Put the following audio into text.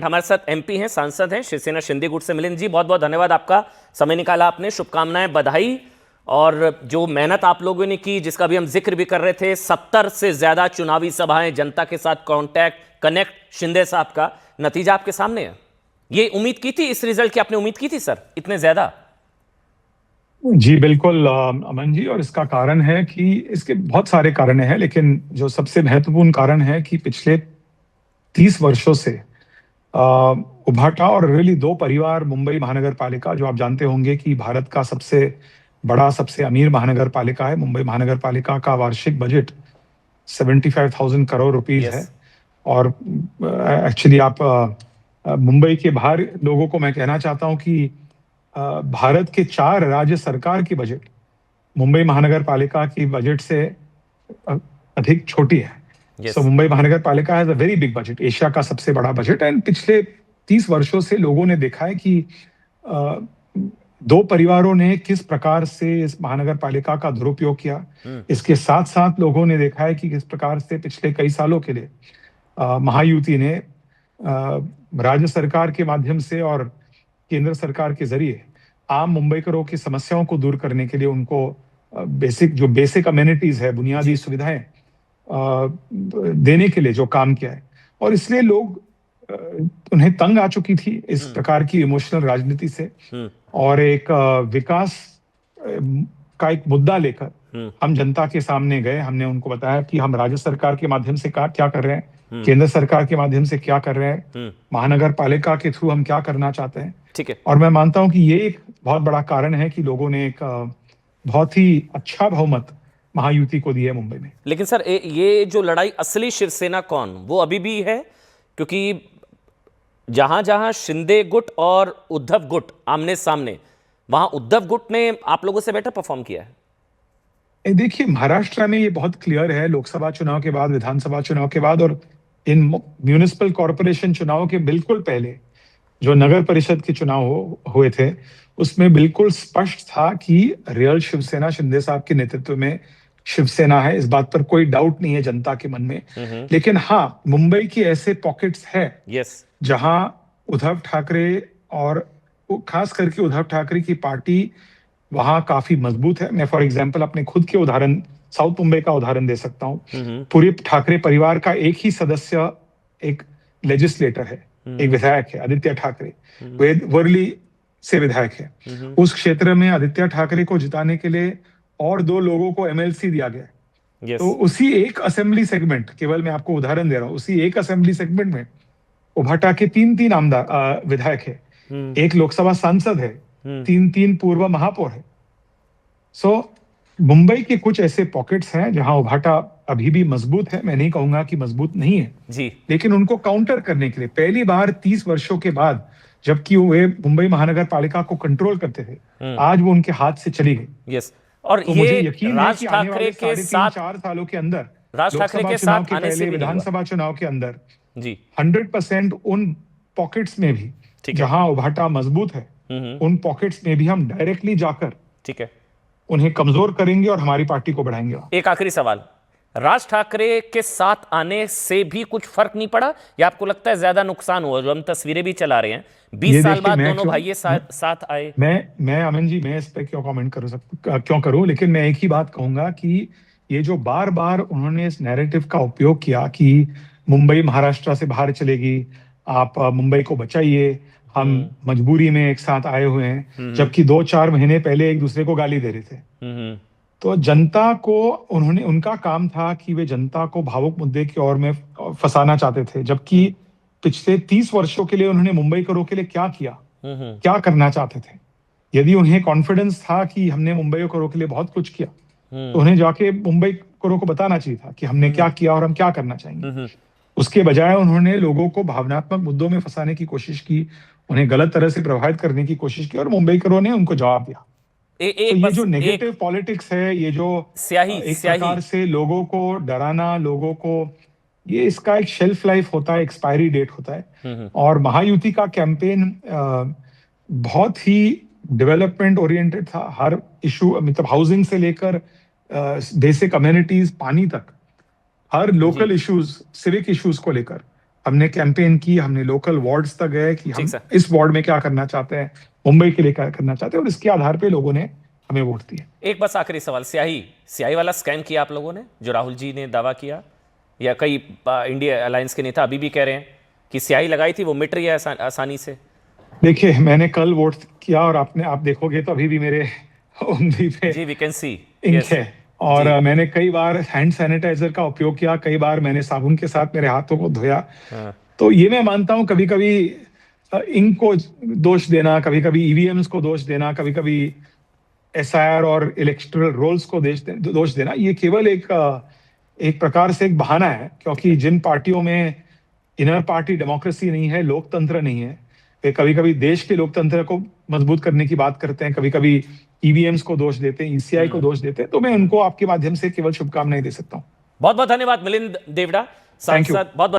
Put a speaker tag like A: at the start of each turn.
A: हमारे साथ एमपी हैं, सांसद हैं, शिवसेना शिंदे गुट से मिलिंद जी, बहुत बहुत धन्यवाद, आपका समय निकाला आपने, शुभकामनाएं, बधाई। और जो मेहनत आप लोगों ने की, जिसका भी हम जिक्र भी कर रहे थे, 70 से ज्यादा चुनावी सभाएं, जनता के साथ कांटेक्ट, कनेक्ट, शिंदे साहब का नतीजा आपके सामने है। ये उम्मीद की थी, इस रिजल्ट की आपने उम्मीद की थी सर, इतने ज्यादा?
B: जी बिल्कुल अमन जी, और इसका कारण है कि इसके बहुत सारे कारण हैं, लेकिन जो सबसे महत्वपूर्ण कारण है कि पिछले 30 वर्षों से उभाटा और रियली दो परिवार, मुंबई महानगर पालिका, जो आप जानते होंगे कि भारत का सबसे बड़ा, सबसे अमीर महानगर पालिका है। मुंबई महानगर पालिका का वार्षिक बजट 75,000 करोड़ रुपीस है। और एक्चुअली आप मुंबई के बाहर लोगों को मैं कहना चाहता हूं कि भारत के 4 राज्य सरकार की बजट मुंबई महानगर पालिका की बजट से अधिक छोटी है। सो मुंबई महानगर पालिका has a very big budget, Asia का सबसे बड़ा बजट। एंड पिछले 30 वर्षों से लोगों ने देखा है कि दो परिवारों ने किस प्रकार से इस महानगर पालिका का दुरुपयोग किया। इसके साथ साथ लोगों ने देखा है कि किस प्रकार से पिछले कई सालों के लिए महायुति ने राज्य सरकार के माध्यम से और केंद्र सरकार के जरिए आम मुंबईकरों की समस्याओं को दूर करने के लिए उनको बेसिक अमेनिटीज है, बुनियादी सुविधाएं देने के लिए जो काम किया है। और इसलिए लोग उन्हें तंग आ चुकी थी इस प्रकार की इमोशनल राजनीति से, और एक विकास का एक मुद्दा लेकर हम जनता के सामने गए। हमने उनको बताया कि हम राज्य सरकार के माध्यम से क्या कर रहे हैं, केंद्र सरकार के माध्यम से क्या कर रहे हैं, महानगर पालिका के थ्रू हम क्या करना चाहते हैं।
A: ठीक है।
B: और मैं मानता हूं कि ये एक बहुत बड़ा कारण है कि लोगों ने एक बहुत ही अच्छा बहुमत महायुति को दिया मुंबई में।
A: लेकिन सर ये जो लड़ाई असली शिवसेना कौन, वो अभी भी है? क्योंकि जहां जहां शिंदे गुट और उद्धव गुट आमने सामने, वहां उद्धव गुट ने आप लोगों से बेटर परफॉर्म किया है।
B: देखिए, महाराष्ट्र में ये बहुत क्लियर है, लोकसभा चुनाव के बाद, विधानसभा चुनाव के बाद और इन म्यूनिसिपल कॉर्पोरेशन चुनाव के बिल्कुल पहले जो नगर परिषद के चुनाव हुए थे, उसमें बिल्कुल स्पष्ट था कि रियल शिवसेना शिंदे साहब के नेतृत्व में शिवसेना है। इस बात पर कोई डाउट नहीं है जनता के मन में। लेकिन हाँ, मुंबई की ऐसे पॉकेट्स है जहां उद्धव ठाकरे और खास करके उद्धव ठाकरे की पार्टी वहां काफी मजबूत है। मैं फॉर एग्जांपल अपने खुद के उदाहरण, साउथ मुंबई का उदाहरण दे सकता हूं। पूरे ठाकरे परिवार का एक ही सदस्य एक लेजिस्लेटर है, एक विधायक है, आदित्य ठाकरे, वे वर्ली से विधायक है। उस क्षेत्र में आदित्य ठाकरे को जिताने के लिए और 2 लोगों को एमएलसी दिया गया। तो उसी एक असेंबली सेगमेंट, केवल मैं आपको उदाहरण दे रहा हूं, उसी एक असेंबली सेगमेंट में उभाटा के 3 आमदार विधायक है, एक लोकसभा सांसद है, 3 पूर्व महापौर है। सो मुंबई के कुछ ऐसे पॉकेट्स हैं जहां उभाटा अभी भी मजबूत है। मैं नहीं कहूंगा कि मजबूत नहीं है
A: जी,
B: लेकिन उनको काउंटर करने के लिए पहली बार 30 वर्षों के बाद, जबकि वे मुंबई महानगर पालिका को कंट्रोल करते थे, आज वो उनके हाथ से चली गई।
A: और
B: तो
A: ये
B: मुझे यकीन है कि आने वाले
A: के
B: 3.5-4 सालों के अंदर,
A: राज ठाकरे
B: लोकसभा
A: के
B: चुनाव
A: साथ
B: के
A: आने से
B: पहले,
A: भी नहीं हुआ।
B: विधानसभा चुनाव के अंदर
A: जी
B: 100% उन पॉकेट्स में भी जहां उभाटा मजबूत है, उन पॉकेट्स में भी हम डायरेक्टली जाकर
A: ठीक है
B: उन्हें कमजोर करेंगे और हमारी पार्टी को बढ़ाएंगे।
A: एक आखिरी सवाल, राज ठाकरे के साथ आने से भी कुछ फर्क नहीं पड़ा, या आपको लगता है ज्यादा नुकसान हुआ? जो हम तस्वीरें भी चला रहे हैं, 20 साल बाद दोनों भाई साथ आए।
B: मैं अमन जी, मैं इस पे क्यों कमेंट क्यों करूं, लेकिन मैं एक ही बात कहूंगा कि ये जो बार बार उन्होंने इस नैरेटिव का उपयोग किया कि मुंबई महाराष्ट्र से बाहर चलेगी, आप मुंबई को बचाइए, हम मजबूरी में एक साथ आए हुए हैं, जबकि 2-4 महीने पहले एक दूसरे को गाली दे रहे थे। तो जनता को उनका काम था कि वे जनता को भावुक मुद्दे की ओर में फंसाना चाहते थे, जबकि पिछले 30 वर्षों के लिए उन्होंने मुंबई करों के लिए क्या किया, क्या करना चाहते थे। यदि उन्हें कॉन्फिडेंस था कि हमने मुंबई करों के लिए बहुत कुछ किया, तो उन्हें जाके मुंबई करों को बताना चाहिए था कि हमने क्या किया और हम क्या करना चाहेंगे। उसके बजाय उन्होंने लोगों को भावनात्मक मुद्दों में फंसाने की कोशिश की, उन्हें गलत तरह से प्रभावित करने की कोशिश की, और मुंबई करों ने उनको जवाब दिया। तो ये जो नेगेटिव पॉलिटिक्स है, ये जो एक प्रकार से लोगों को डराना, लोगों को, ये इसका एक शेल्फ लाइफ होता है, एक्सपायरी डेट होता है। और महायुति का कैंपेन बहुत ही डेवलपमेंट ओरिएंटेड था। हर इशू, मतलब हाउसिंग से लेकर बेसिक अमेनिटीज, पानी तक, हर लोकल इश्यूज, सिविक इश्यूज को लेकर हमने कैंपेन की, हमने लोकल वार्ड्स तक गए कि हम
A: ठीक सर।
B: इस वार्ड में क्या करना चाहते हैं, मुंबई के लिए क्या करना चाहते हैं, और इसके आधार पे लोगों ने हमें वोट दिया।
A: एक बस आखिरी सवाल, स्याही वाला स्कैम किया आप लोगों ने, जो राहुल जी ने दावा किया, या कई इंडिया अलायंस के नेता अभी भी कह रहे हैं कि स्याही लगाई थी वो मिट रही है आसानी से?
B: देखिए, मैंने कल वोट किया और आप देखोगे तो अभी भी मेरे उंगली पे
A: जी, we can see.
B: Ink
A: yes
B: है। और
A: जी।
B: मैंने कई बार हैंड सैनिटाइजर का उपयोग किया, कई बार मैंने साबुन के साथ मेरे हाथों को धोया।
A: हाँ।
B: तो ये मैं मानता हूं, कभी कभी इंक को दोष देना, कभी कभी ईवीएम्स को दोष देना, कभी कभी एसआईआर और इलेक्टोरल रोल्स को दोष देना, ये केवल एक प्रकार से एक बहाना है, क्योंकि जिन पार्टियों में इनर पार्टी डेमोक्रेसी नहीं है, लोकतंत्र नहीं है, वे कभी कभी देश के लोकतंत्र को मजबूत करने की बात करते हैं, कभी कभी ईवीएम्स को दोष देते हैं, ईसीआई को दोष देते हैं। तो मैं उनको आपके माध्यम से केवल शुभकामनाएं दे सकता हूं।
A: बहुत बहुत धन्यवाद मिलिंद देवड़ा,
B: थैंक यू।
A: सांसद। बहुत